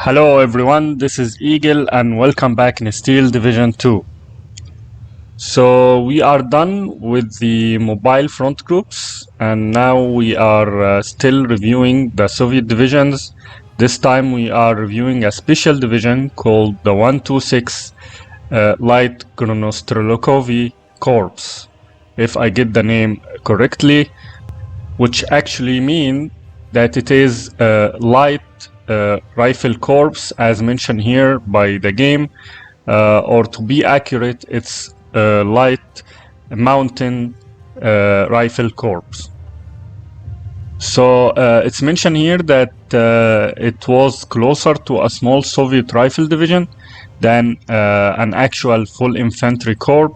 Hello everyone, this is Eagle and welcome back in Steel Division 2. So we are done with the mobile front groups and now we are still reviewing the Soviet divisions. This time we are reviewing a special division called the 126 Light Gornostrelkovy Korpus, if I get the name correctly, which actually mean that it is light rifle corps as mentioned here by the game, or to be accurate, it's light mountain rifle corps. So it's mentioned here that it was closer to a small Soviet rifle division than an actual full infantry corps,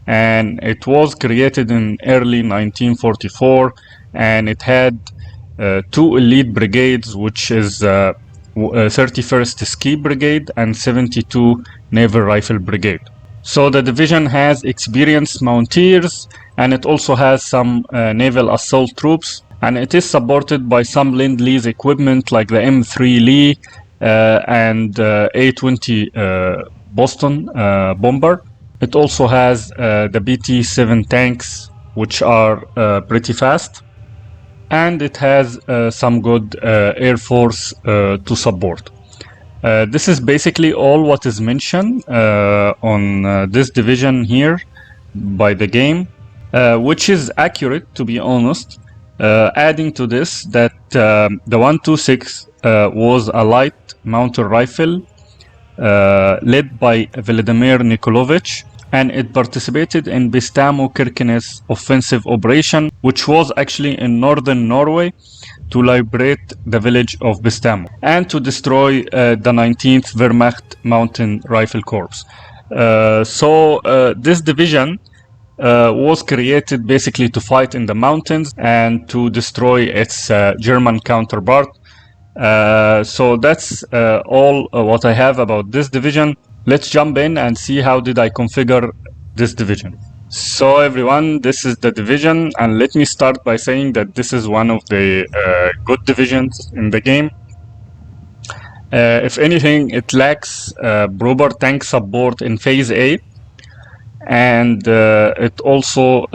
and it was created in early 1944, and it had two elite brigades, which is 31st Ski Brigade and 72 Naval Rifle Brigade. So the division has experienced mountaineers, and it also has some naval assault troops, and it is supported by some Lend-Lease equipment like the M3 Lee and A-20 Boston bomber. It also has the BT-7 tanks, which are pretty fast, and it has some good Air Force to support. This is basically all what is mentioned on this division here by the game, which is accurate, to be honest. Adding to this that the 126 was a light mounted rifle led by Vladimir Nikolaevich, and it participated in Bestamo-Kirkenes offensive operation, which was actually in northern Norway, to liberate the village of Bestamo and to destroy the 19th Wehrmacht Mountain Rifle Corps. So this division was created basically to fight in the mountains and to destroy its German counterpart. So that's all what I have about this division. Let's jump in and see how did I configure this division. So everyone, this is the division, and let me start by saying that this is one of the good divisions in the game. If anything, it lacks proper tank support in phase A, and it also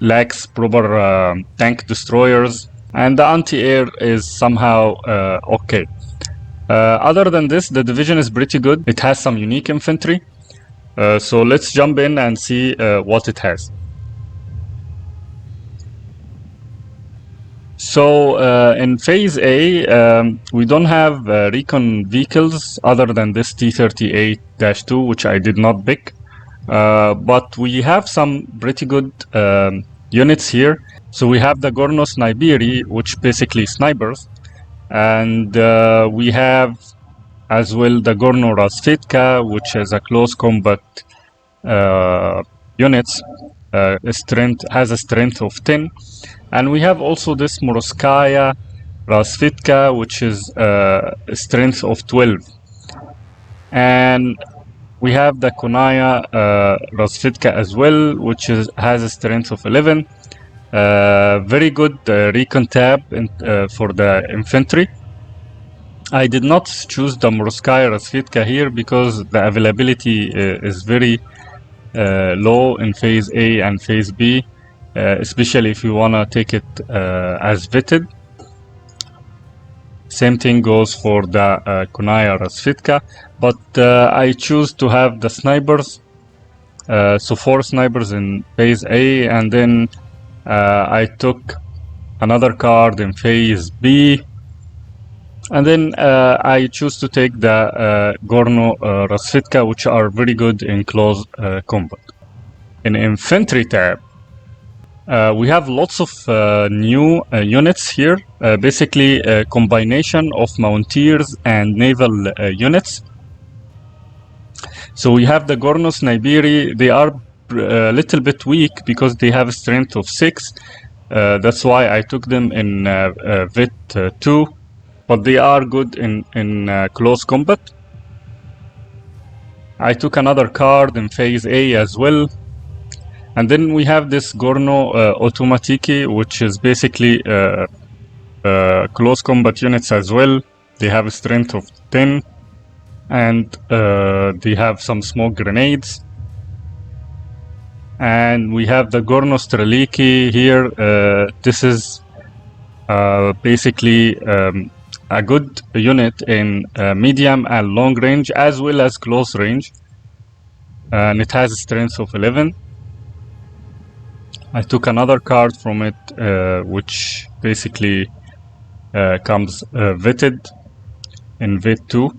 lacks proper tank destroyers, and the anti-air is somehow okay. Other than this, the division is pretty good. It has some unique infantry. So let's jump in and see what it has. So in phase A, we don't have recon vehicles other than this T-38-2, which I did not pick. But we have some pretty good units here. So we have the Gornostrelkovy, which basically snipers. And we have as well the Gornostrelkovy, which is a close combat units, has a strength of 10. And we have also this Morskaya Razvedka, which is a strength of 12. And we have the Konaya Razvedka as well, which has a strength of 11. Very good recon tab for the infantry. I did not choose the Morskaya Razvedka here because the availability is very low in phase A and phase B, especially if you want to take it as vetted. Same thing goes for the Konaya Razvedka, but I choose to have the snipers, so 4 snipers in phase A, and then I took another card in phase B, and then I choose to take the Gornostrelkovy, which are very good in close combat. In infantry tab, we have lots of new units here, basically a combination of mountaineers and naval units. So we have the Gornostrelkovy. They are a little bit weak because they have a strength of 6. That's why I took them in Vit 2, but they are good in close combat. I took another card in phase A as well. And then we have this Gorno Automatiki, which is basically close combat units as well. They have a strength of 10. and they have some smoke grenades. And we have the Gornostrelkovy here. This is basically a good unit in medium and long range as well as close range, and it has a strength of 11. I took another card from it which basically comes vetted in vet 2.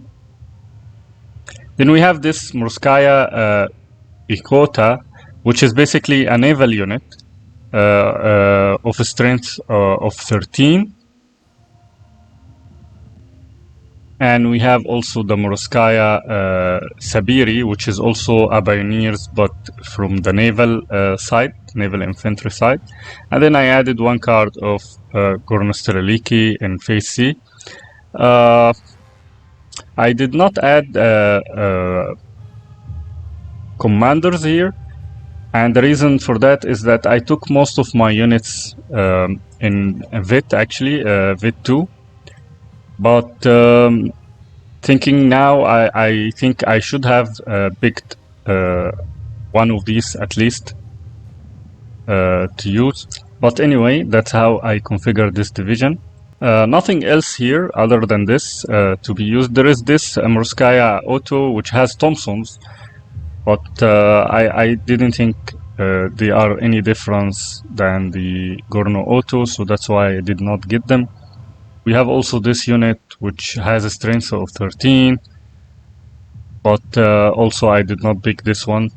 Then we have this Morskaya Ikota, which is basically a naval unit of a strength of 13. And we have also the Morskaya Sabiri, which is also a pioneers, but from the naval side, naval infantry side. And then I added one card of Gornostrelkovy in phase C. I did not add commanders here, and the reason for that is that I took most of my units in VIT, actually, VIT 2. But thinking now, I think I should have picked one of these at least to use. But anyway, that's how I configured this division. Nothing else here other than this to be used. There is this Morskaya Auto, which has Thompsons, but I didn't think they are any difference than the Gorno Auto, so that's why I did not get them. We have also this unit, which has a strength of 13, but also I did not pick this one.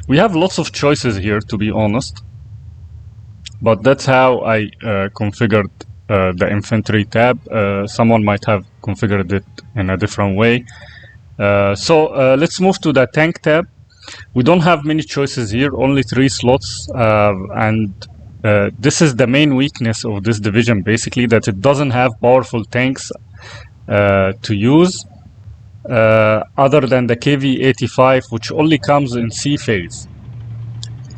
We have lots of choices here, to be honest, but that's how I configured the infantry tab. Someone might have configured it in a different way. So let's move to the tank tab. We don't have many choices here, only 3 slots, and this is the main weakness of this division, basically, that it doesn't have powerful tanks to use, other than the KV-85, which only comes in C phase.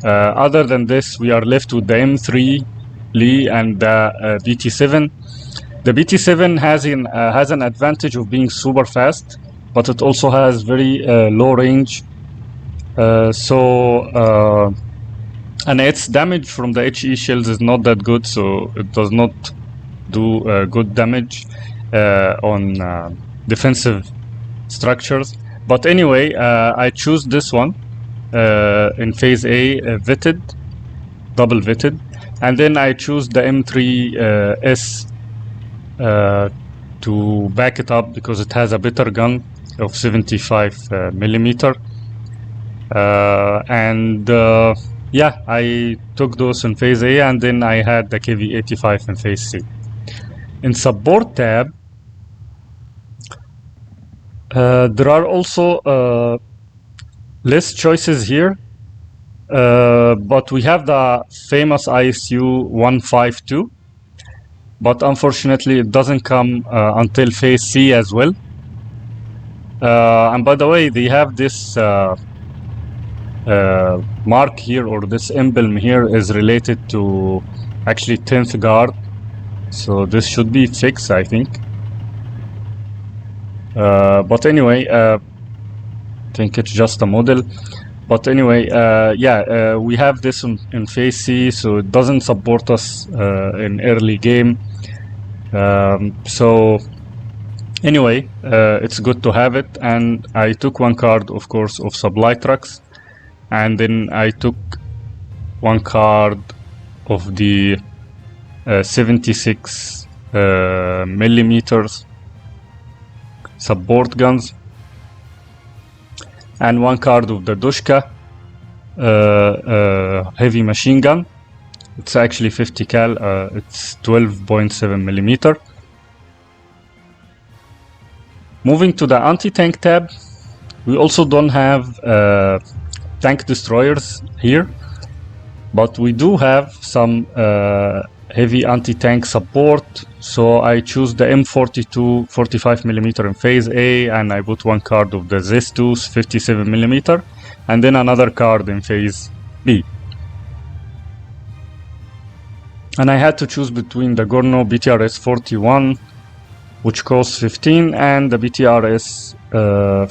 Other than this, we are left with the M3 Lee and the BT-7. The BT-7 has an advantage of being super fast, but it also has very low range. And its damage from the HE shells is not that good, so it does not do good damage on defensive structures. But anyway, I choose this one in phase A, vetted, double vetted, and then I choose the M3S to back it up because it has a better gun of 75 millimeter. Yeah, I took those in phase A, and then I had the KV-85 in phase C. In support tab, there are also less choices here, but we have the famous ISU 152, but unfortunately it doesn't come until phase C as well. And by the way, they have this mark here, or this emblem here is related to actually 10th guard, so this should be fixed, I think. But anyway, I think it's just a model. But anyway, yeah, we have this in phase C, so it doesn't support us in early game. So anyway, it's good to have it. And I took one card, of course, of supply trucks. And then I took one card of the 76 millimeters support guns, and one card of the Dushka heavy machine gun. It's actually 50 cal, it's 12.7 millimeter. Moving to the anti-tank tab, we also don't have tank destroyers here, but we do have some heavy anti-tank support, so I choose the M42 45mm in phase A, and I put one card of the Zestus 57mm, and then another card in phase B. And I had to choose between the Gorno BTRS 41 which costs 15, and the BTRS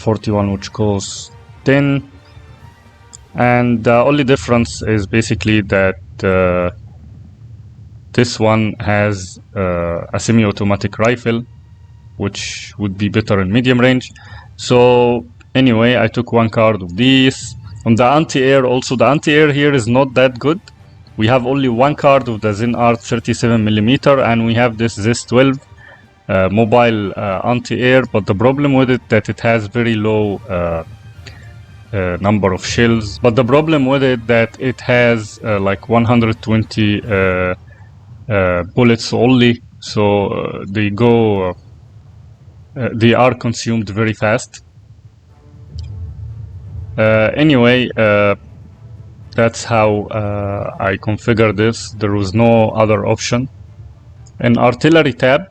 41, which costs 10. And the only difference is basically that this one has a semi-automatic rifle, which would be better in medium range. So anyway, I took one card of these. On the anti-air also, the anti-air here is not that good. We have only one card of the Zen Art 37mm, and we have this ZIS-12 mobile anti-air, but the problem with it that it has very low number of shells. But the problem with it that it has like 120 bullets only, so they are consumed very fast. Anyway, that's how I configured this. There was no other option. In artillery tab,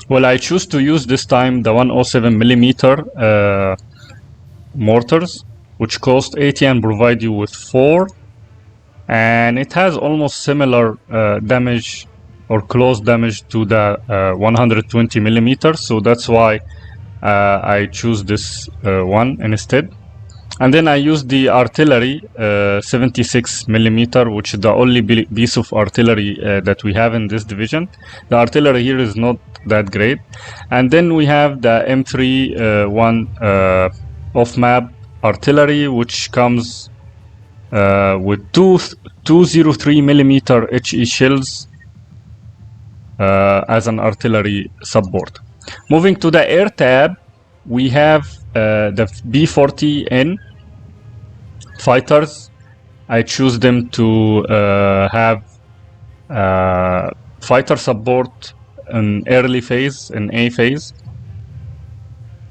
well, I choose to use this time the 107mm mortars, which cost 80 and provide you with 4. And it has almost similar damage or close damage to the 120mm, so that's why I choose this one instead. And then I use the artillery 76mm, which is the only piece of artillery that we have in this division. The artillery here is not that great. And then we have the M3 one off-map artillery, which comes with 203mm HE shells as an artillery support. Moving to the air tab, we have the B40N fighters. I choose them to have fighter support in early phase, in A phase.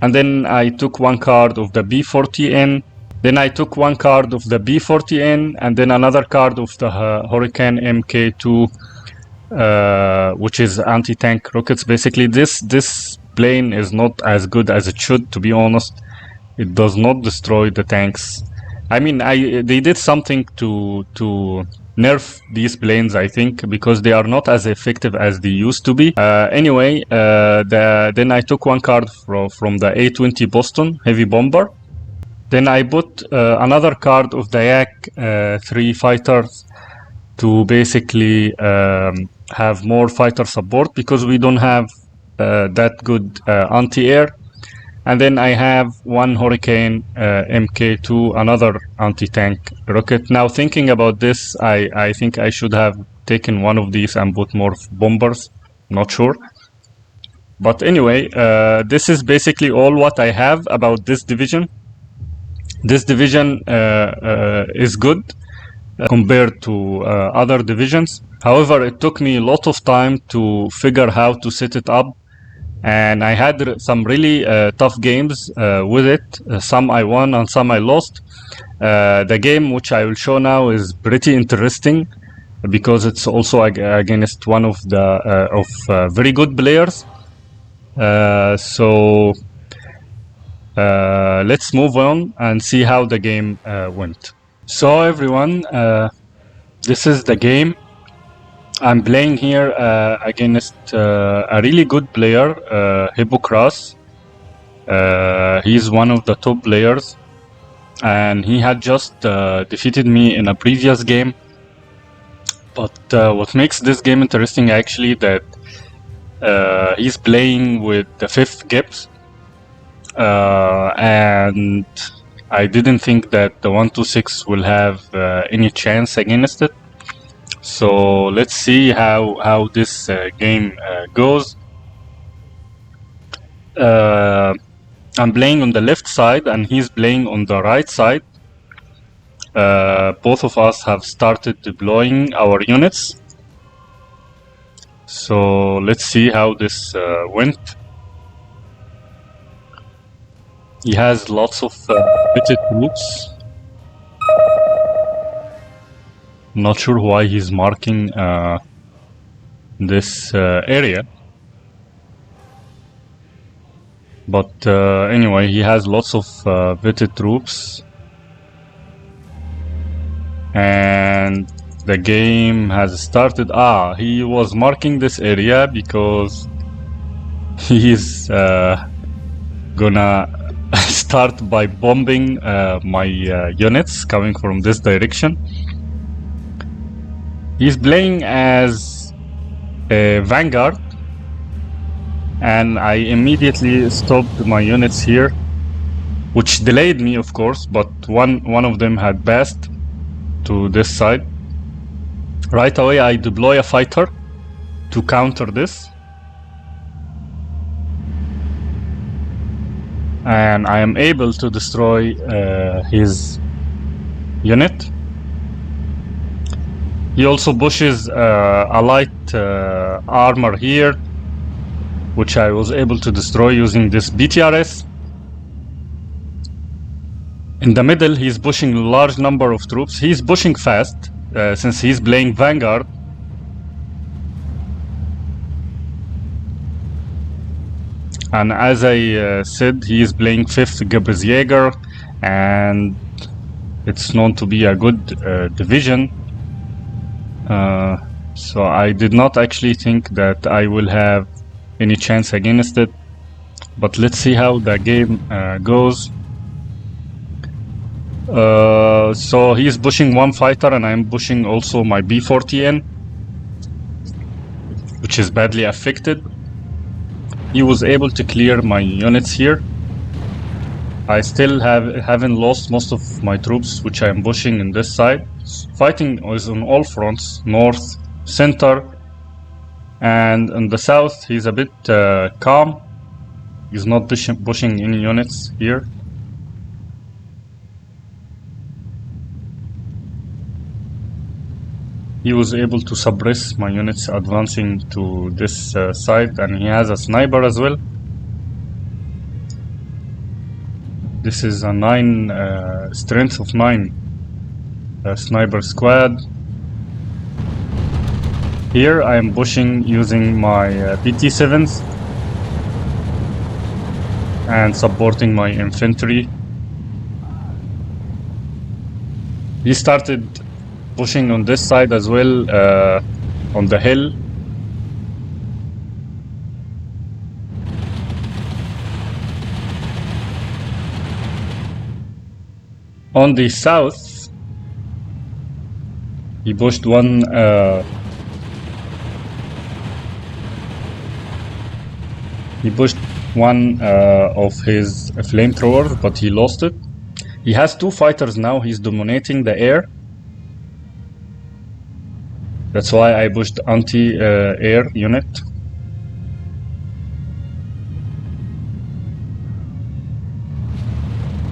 And then I took one card of the B40N. Then I took one card of the B40N, and then another card of the Hurricane MK2, which is anti-tank rockets. Basically, this plane is not as good as it should, to be honest. It does not destroy the tanks. I mean, they did something to nerf these planes, I think, because they are not as effective as they used to be. Anyway, then I took one card from the A-20 Boston heavy bomber. Then I put another card of the Yak-3 fighters to basically have more fighter support, because we don't have that good anti-air. And then I have one Hurricane MK2, another anti-tank rocket. Now thinking about this, I think I should have taken one of these and put more bombers, not sure. But anyway, this is basically all what I have about this division. This division is good compared to other divisions. However, it took me a lot of time to figure how to set it up, and I had some really tough games with it. Some I won and some I lost. The game which I will show now is pretty interesting because it's also against one of the very good players. So let's move on and see how the game went. So everyone, this is the game. I'm playing here against a really good player, Hypokrass. He's one of the top players, and he had just defeated me in a previous game. But what makes this game interesting actually that he's playing with the 5th Gibbs, and I didn't think that the 126 will have any chance against it. So let's see how this game goes. I'm playing on the left side and he's playing on the right side. Both of us have started deploying our units. So let's see how this went. He has lots of pitted troops. Not sure why he's marking this area, but anyway, he has lots of vetted troops, and The game has started. He was marking this area because he's gonna start by bombing my units coming from this direction. He's playing as a vanguard, and I immediately stopped my units here, which delayed me, of course, but one of them had passed to this side. Right away I deploy a fighter to counter this, and I am able to destroy his unit. He also pushes a light armor here, which I was able to destroy using this BTRS. In the middle, he's pushing a large number of troops. He's pushing fast since he's playing Vanguard. And as I said, he is playing 5th Gebresjäger, and it's known to be a good division. So I did not actually think that I will have any chance against it, but let's see how the game goes. So he's pushing one fighter and I'm pushing also my B40N, which is badly affected. He was able to clear my units here. I still haven't lost most of my troops, which I am pushing in this side. Fighting is on all fronts, north, center, and in the south he's a bit calm. He's not pushing any units here. He was able to suppress my units advancing to this side, and he has a sniper as well. This is a 9 strength of 9 sniper squad. Here I am pushing using my PT7s and supporting my infantry. He started pushing on this side as well, on the hill. On the south, he pushed one of his flamethrowers, but he lost it. He has 2 fighters now. He's dominating the air. That's why I pushed anti-air unit.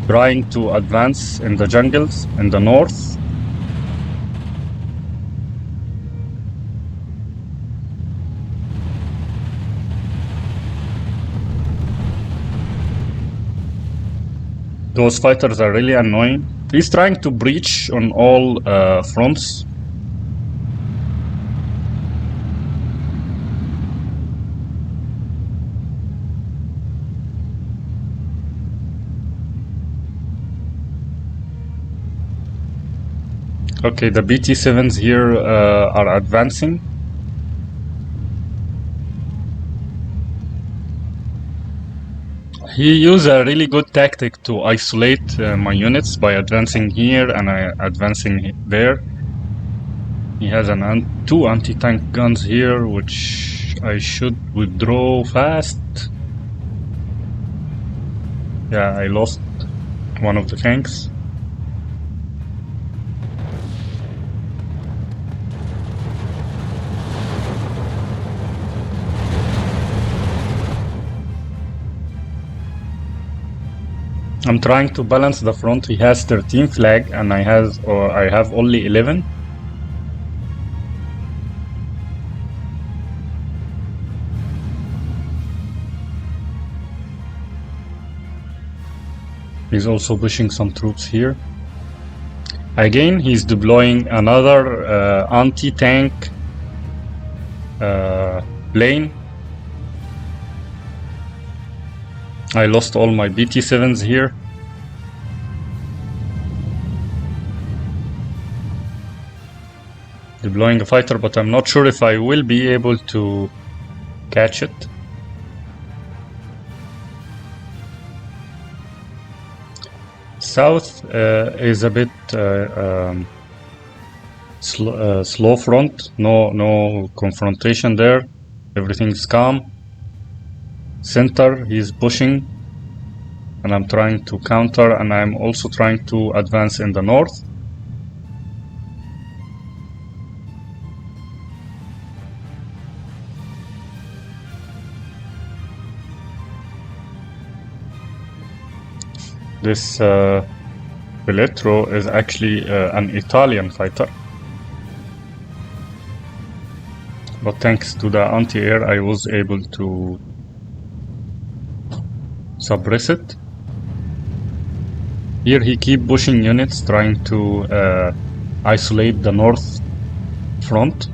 Trying to advance in the jungles in the north. Those fighters are really annoying. He's trying to breach on all fronts. Okay, the BT7s here are advancing. He used a really good tactic to isolate my units by advancing here and advancing there. He has 2 anti-tank guns here, which I should withdraw fast. Yeah, I lost one of the tanks. I'm trying to balance the front. He has 13 flag and I have only 11. He's also pushing some troops here. Again, he's deploying another anti-tank plane. I lost all my BT7s here. Deploying a fighter, but I'm not sure if I will be able to catch it. South is a bit slow front, no confrontation there, everything's calm. Center, he's pushing, and I'm trying to counter, and I'm also trying to advance in the north. This Velletro is actually an Italian fighter, but thanks to the anti-air I was able to suppress it. Here he keep pushing units, trying to isolate the north front.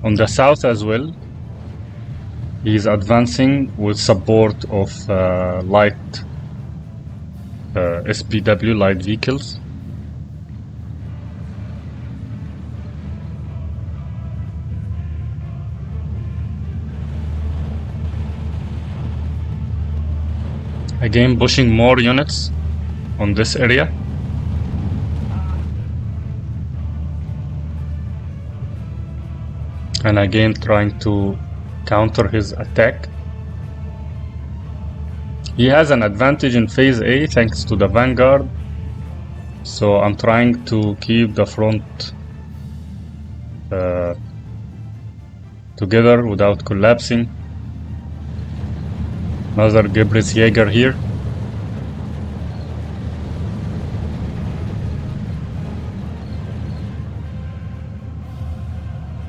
On the south as well, he's advancing with support of light SPW, light vehicles. Again, pushing more units on this area. And again, trying to counter his attack. He has an advantage in phase A thanks to the vanguard, so I'm trying to keep the front together without collapsing. Another Gebresjäger here.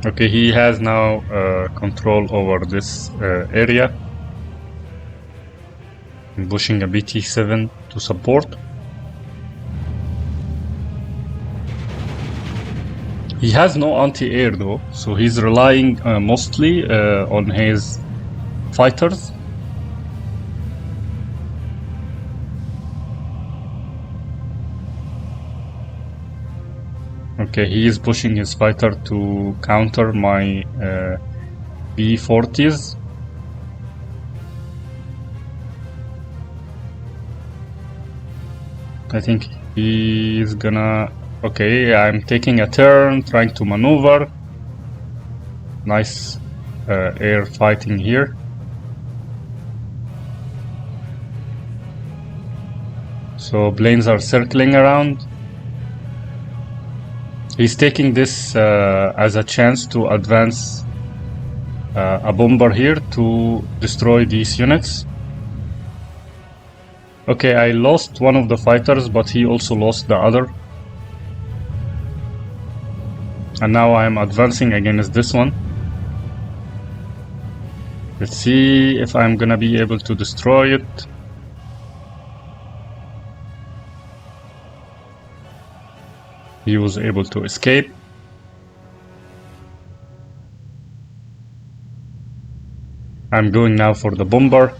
Okay, he has now control over this area. I'm pushing a BT-7 to support. He has no anti-air though, so he's relying mostly on his fighters. Okay, he is pushing his fighter to counter my B-40s. I think he is gonna... Okay, I'm taking a turn, trying to maneuver. Nice air fighting here. So planes are circling around. He's taking this as a chance to advance a bomber here to destroy these units. Okay, I lost one of the fighters, but he also lost the other. And now I'm advancing against this one. Let's see if I'm gonna be able to destroy it. He was able to escape. I'm going now for the bomber.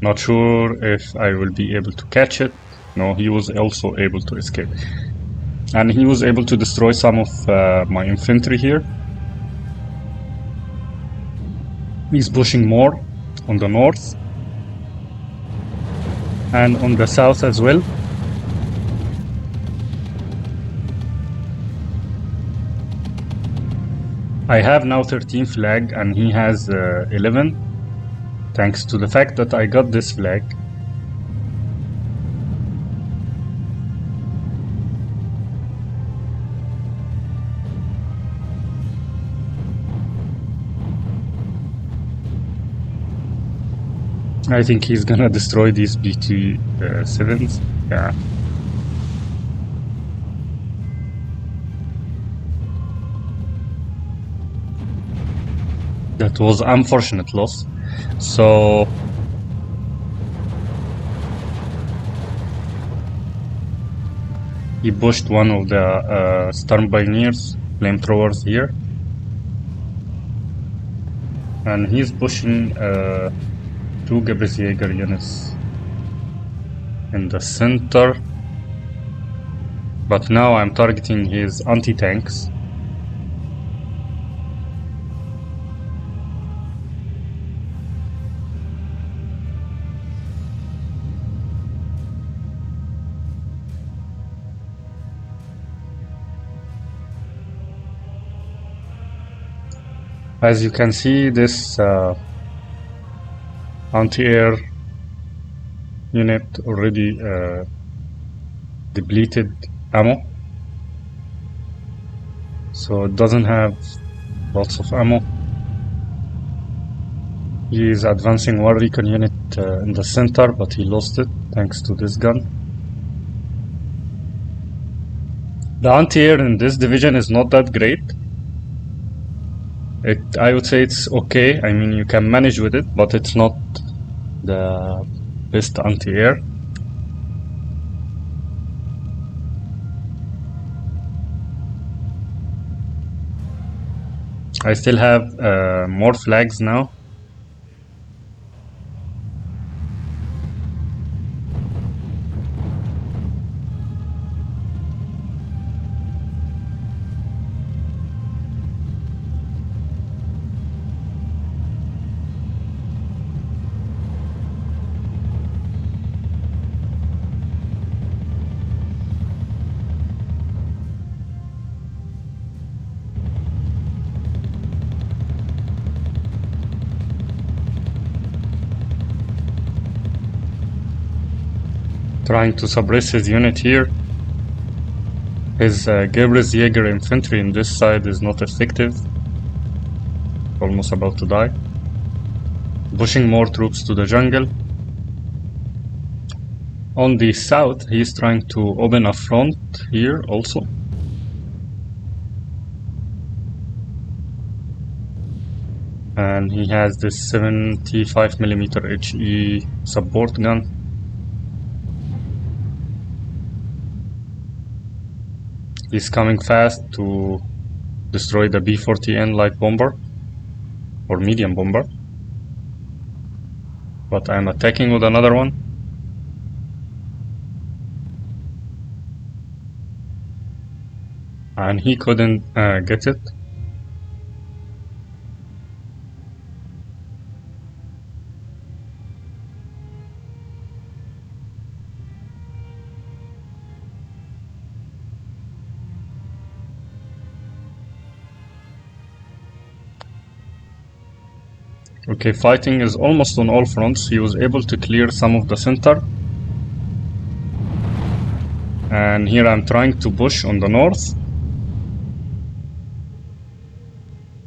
Not sure if I will be able to catch it. No, he was also able to escape. And he was able to destroy some of my infantry here. He's pushing more on the north. And on the south as well. I have now 13 flag and he has 11, thanks to the fact that I got this flag. I think he's gonna destroy these BT-7s. Yeah. That was unfortunate loss. So he pushed one of the Stormbineers, flamethrowers here, and he's pushing two Gebresjäger units in the center, but now I'm targeting his anti-tanks. As you can see, this anti-air unit already depleted ammo, so it doesn't have lots of ammo. He is advancing one recon unit in the center, but he lost it thanks to this gun. The anti-air in this division is not that great. I would say it's okay. I mean, you can manage with it, but it's not the best anti-air. I still have more flags now. Trying to suppress his unit here. His Gebresjäger infantry in this side is not effective. Almost about to die. Pushing more troops to the jungle. On the south, he is trying to open a front here also. And he has this 75mm HE support gun. He's coming fast to destroy the B-40N light bomber or medium bomber, but I'm attacking with another one. And he couldn't get it. Okay, fighting is almost on all fronts. He was able to clear some of the center. And here I'm trying to push on the north.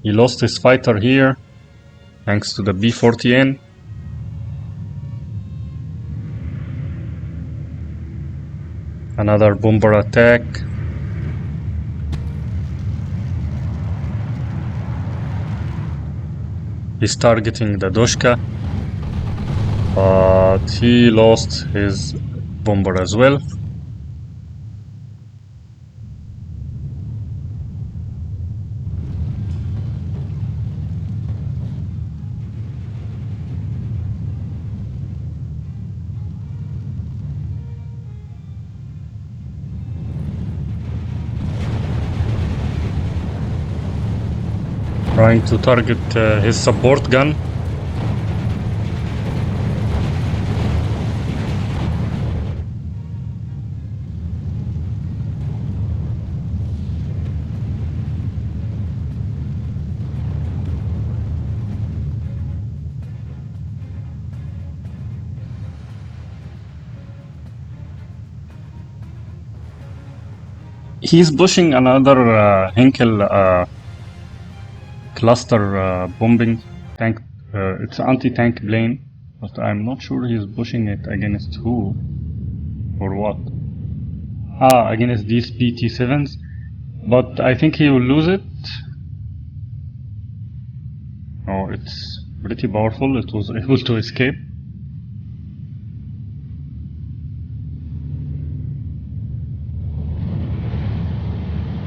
He lost his fighter here, thanks to the B-40N. Another bomber attack. He's targeting the Doshka, but he lost his bomber as well. Trying to target his support gun. He's pushing another Henkel cluster bombing tank. It's an anti-tank plane, but I'm not sure he's pushing it against who or what. Against these PT-7s, but I think he will lose it. Oh, it's pretty powerful. It was able to escape.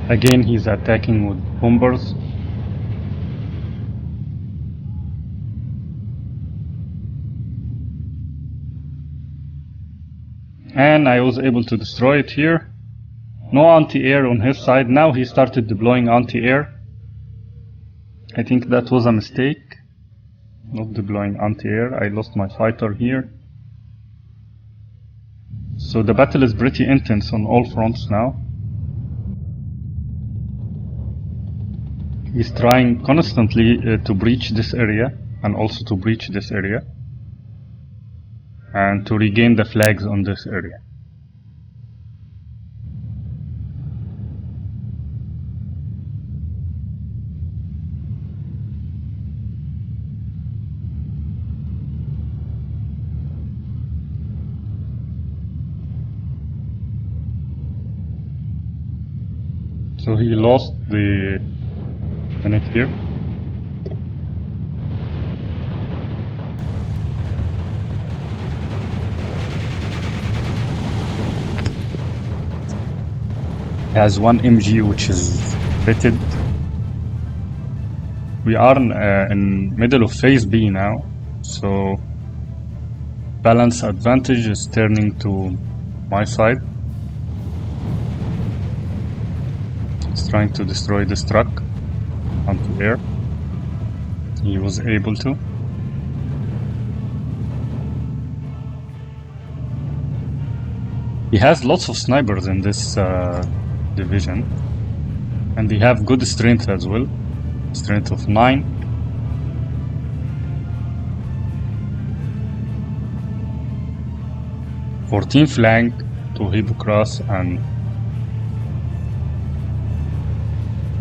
Again, he's attacking with bombers. And I was able to destroy it here. No anti-air on his side. Now he started deploying anti-air. I think that was a mistake, not deploying anti-air. I lost my fighter here. So the battle is pretty intense on all fronts now. He's trying constantly to breach this area and also to breach this area and to regain the flags on this area. So he lost the unit here. He has one MG which is fitted. We are in middle of phase B now, so balance advantage is turning to my side. He's trying to destroy this truck onto air. He was able to. He has lots of snipers in this division, and they have good strength as well. Strength of 9. "14 flank to Hypokrass and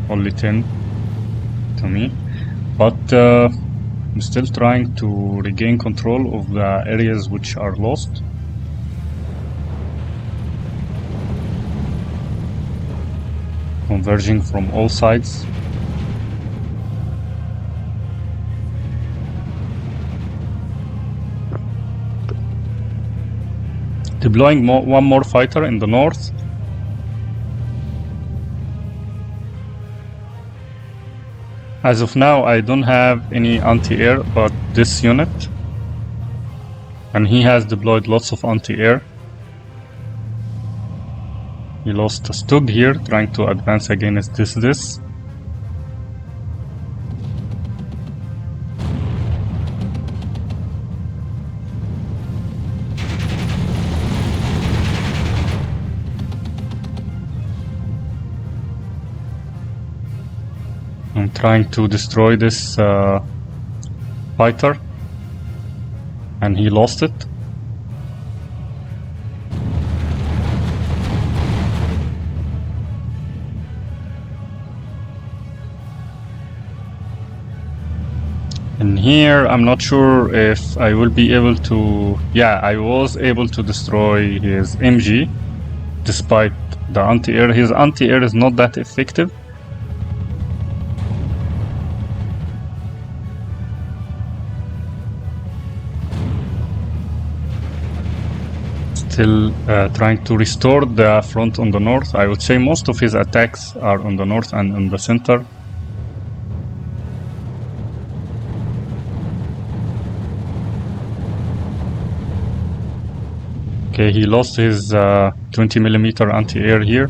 only 10 to me, but I'm still trying to regain control of the areas which are lost. Converging from all sides. Deploying one more fighter in the north. As of now, I don't have any anti-air but this unit, and he has deployed lots of anti-air. He lost a Stug here, trying to advance against this. I'm trying to destroy this fighter, and he lost it. And here I'm not sure if I will be able to... Yeah, I was able to destroy his MG despite the anti-air. His anti-air is not that effective. Still trying to restore the front on the north. I would say most of his attacks are on the north and in the center. Okay, he lost his 20mm anti-air here.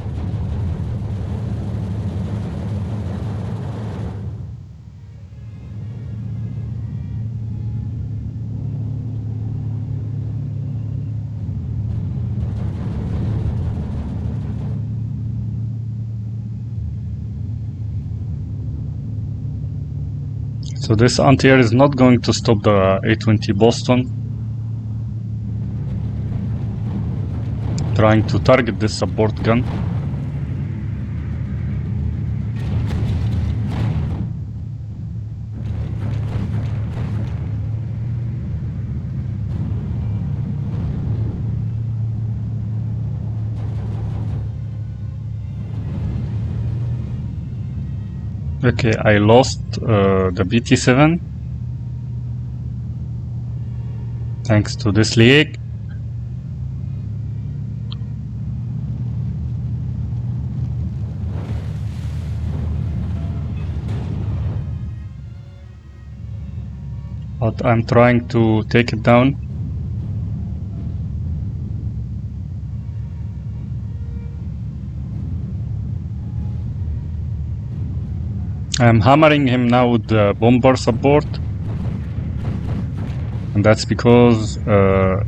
So this anti-air is not going to stop the A-20 Boston. Trying to target this support gun. Okay, I lost the BT-7 thanks to this leak. But I'm trying to take it down. I'm hammering him now with the bomber support, and that's because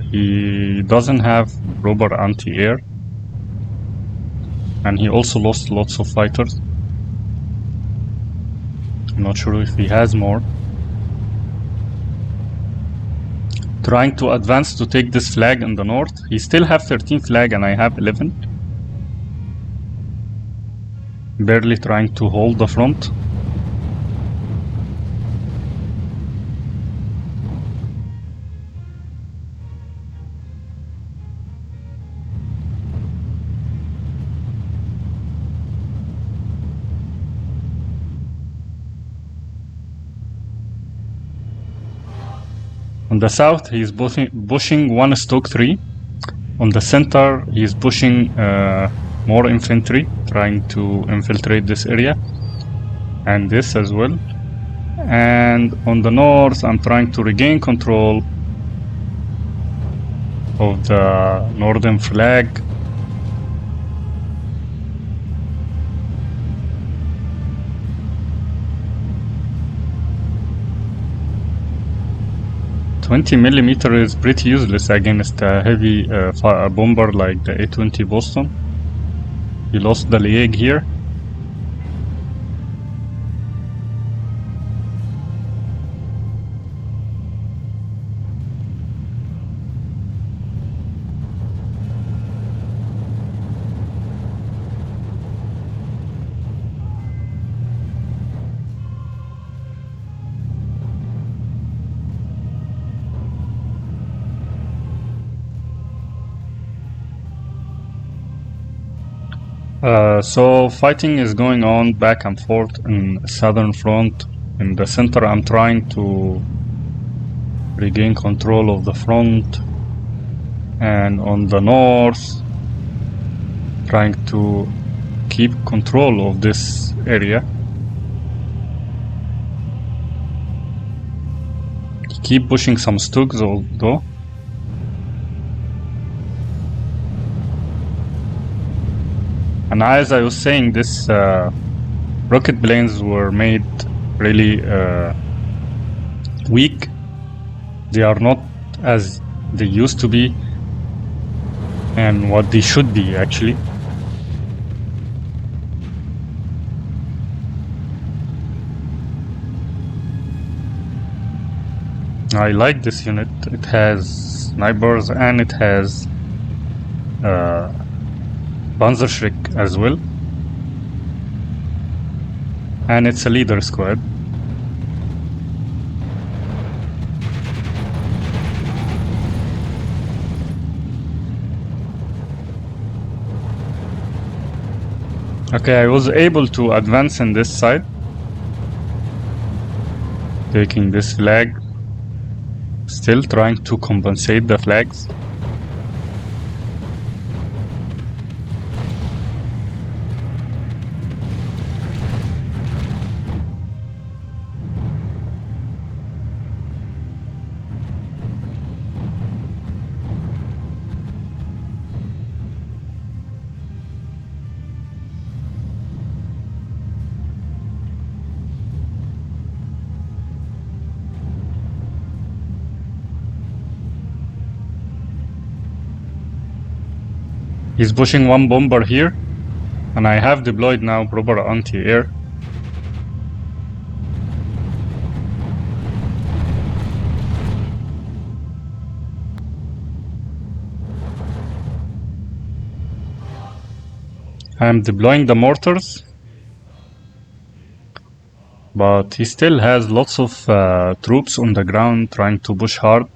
he doesn't have proper anti-air, and he also lost lots of fighters. I'm not sure if he has more. Trying to advance to take this flag in the north. He still have 13 flag and I have 11. Barely trying to hold the front. On the south, he is pushing one stoke 3. On the center, he is pushing more infantry, trying to infiltrate this area. And this as well. And on the north, I'm trying to regain control of the northern flag. .20mm is pretty useless against a heavy bomber like the A-20 Boston. He lost the leg here. So fighting is going on back and forth in southern front. In the center, I'm trying to regain control of the front, and on the north, trying to keep control of this area. Keep pushing some stooks although. And as I was saying, this rocket planes were made really weak. They are not as they used to be and what they should be actually. I like this unit. It has snipers and it has Panzerschreck as well, and it's a leader squad. Okay, I was able to advance in this side, taking this flag, still trying to compensate the flags. He's pushing one bomber here, and I have deployed now proper anti-air. I'm deploying the mortars, but he still has lots of troops on the ground trying to push hard.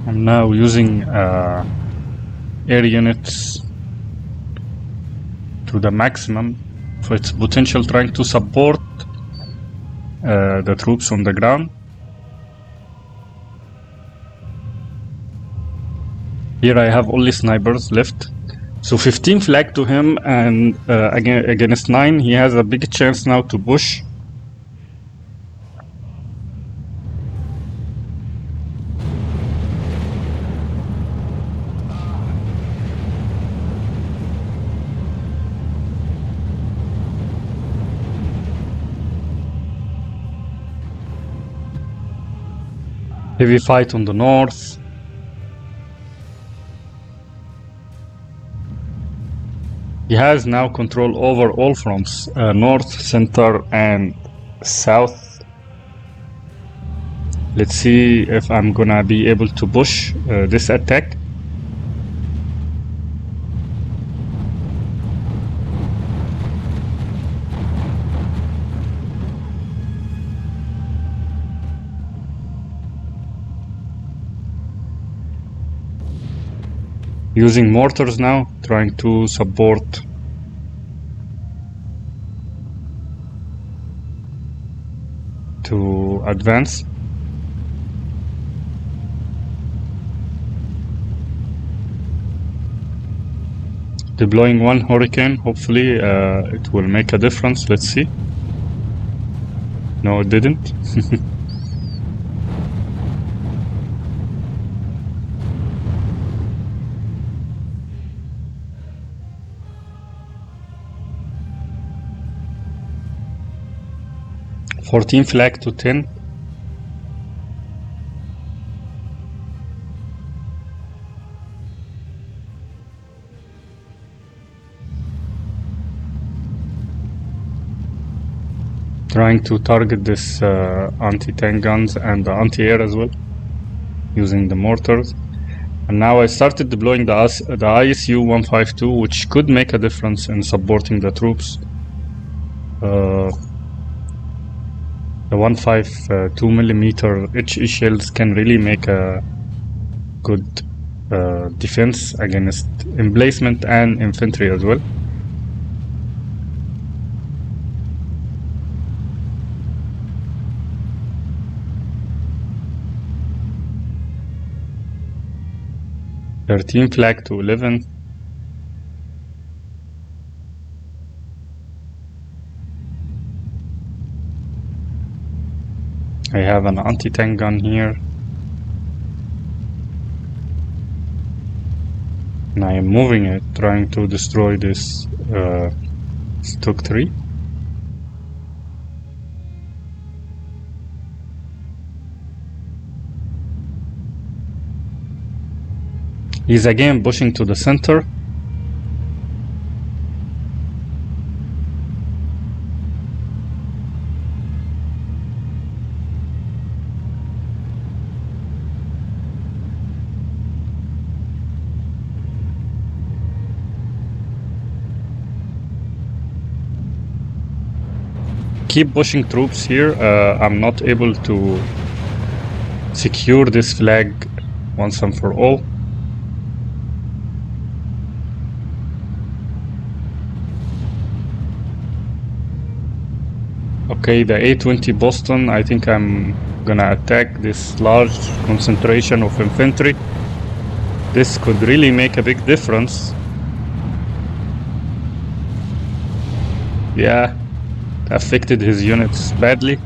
I'm now using air units to the maximum of its potential, trying to support the troops on the ground. Here I have only snipers left. So 15 flag to him, and again against 9, he has a big chance now to push. Heavy fight on the north. He has now control over all fronts, north, center, and south. Let's see if I'm gonna be able to push this attack. Using mortars now, trying to support to advance. Deploying one hurricane, hopefully it will make a difference. Let's see. No, it didn't. 14 flag to 10. Trying to target this anti-tank guns and the anti-air as well, using the mortars. And now I started deploying the ISU 152, which could make a difference in supporting the troops. The 152mm HE shells can really make a good defense against emplacement and infantry as well. Flag to 11. I have an anti-tank gun here, and I am moving it, trying to destroy this Stock 3. He's again pushing to the center. Keep pushing troops here. I'm not able to secure this flag once and for all. Okay, the A-20 Boston, I think I'm gonna attack this large concentration of infantry. This could really make a big difference. Yeah, affected his units badly.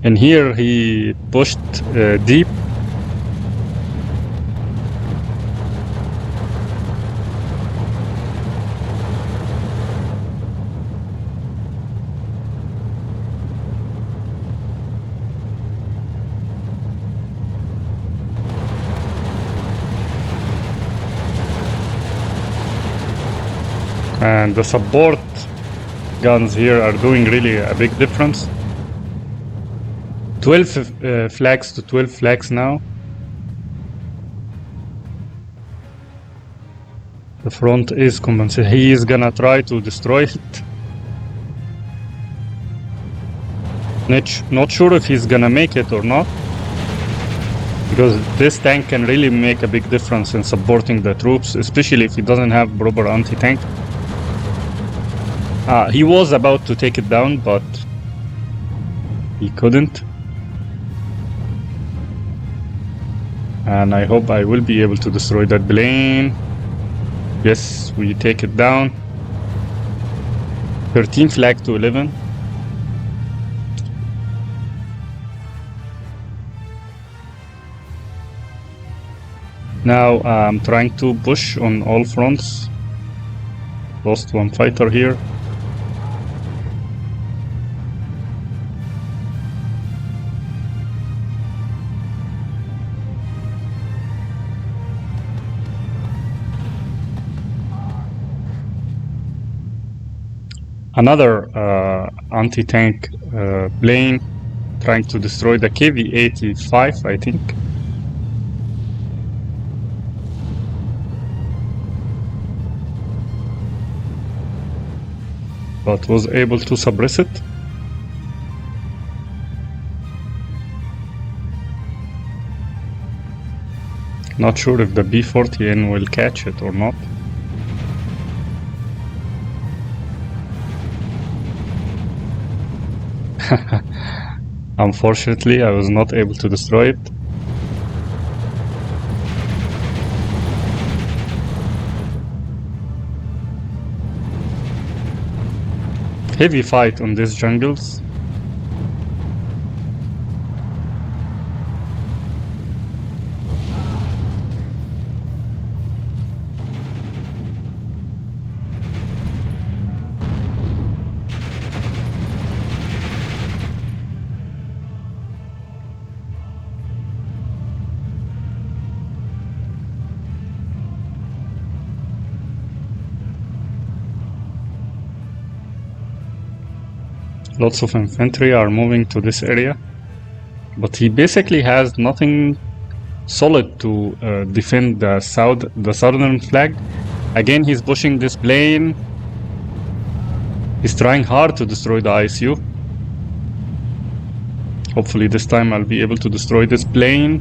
And here he pushed deep. And the support guns here are doing really a big difference. 12 flags to 12 flags now. The front is compensated. He is gonna try to destroy it. Not sure if he's gonna make it or not, Because this tank can really make a big difference in supporting the troops, especially if he doesn't have proper anti-tank. He was about to take it down, but he couldn't. And I hope I will be able to destroy that plane. Yes, we take it down. 13 flag to 11. Now I'm trying to push on all fronts. Lost one fighter here. Another anti-tank plane trying to destroy the KV-85, I think. But was able to suppress it. Not sure if the B-40N will catch it or not. Unfortunately, I was not able to destroy it. Heavy fight on these jungles. Lots of infantry are moving to this area, but he basically has nothing solid to defend the southern flag. Again, he's pushing this plane. He's trying hard to destroy the ISU. Hopefully this time I'll be able to destroy this plane.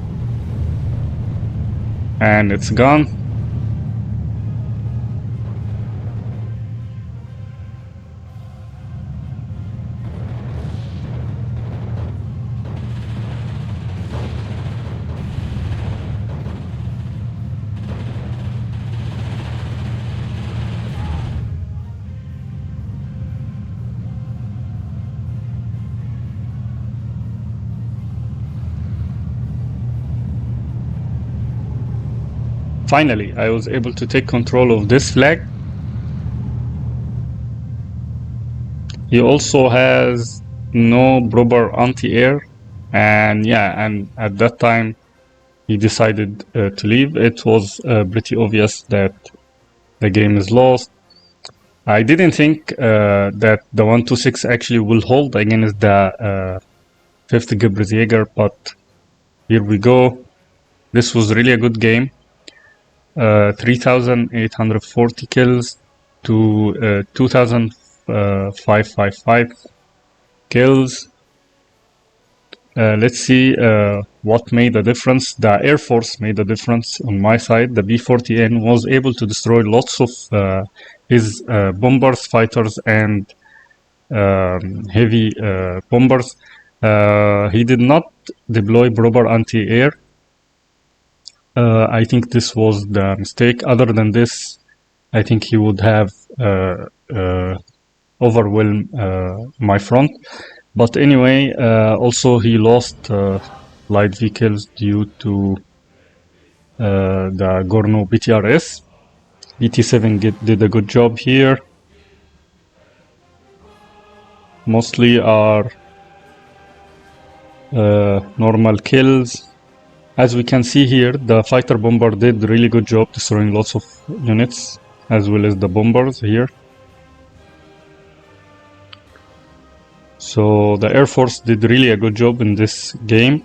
And it's gone. Finally, I was able to take control of this flag. He also has no proper anti-air, and at that time he decided to leave. It was pretty obvious that the game is lost. I didn't think that the 126 actually will hold against the 5th Gebreziger, but here we go. This was really a good game. 3,840 kills to 2,555 kills. Let's see what made the difference. The Air Force made the difference on my side. The B-40N was able to destroy lots of his bombers, fighters, and heavy bombers. He did not deploy proper anti-air. I think this was the mistake. Other than this, I think he would have overwhelmed my front. But anyway, also he lost light vehicles due to the Gorno BTRS. BT7 did a good job here. Mostly are normal kills. As we can see here, the fighter bomber did a really good job destroying lots of units, as well as the bombers here. So the Air Force did really a good job in this game.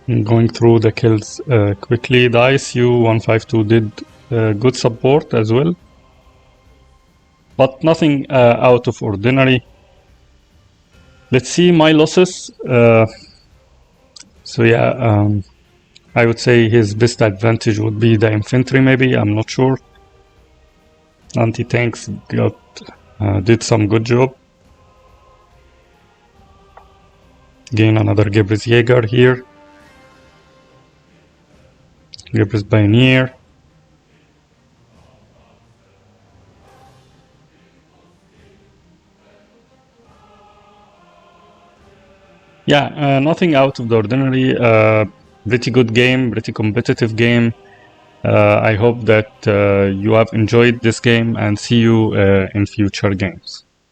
Going through the kills quickly, the ISU 152 did good support as well. but nothing out of ordinary. Let's see my losses. So yeah, I would say his best advantage would be the infantry, maybe, I'm not sure. Anti-tanks did some good job. Gain another Gebris Jaeger here. Gebris Pioneer. Yeah, nothing out of the ordinary. Pretty good game, pretty competitive game. I hope that you have enjoyed this game and see you in future games.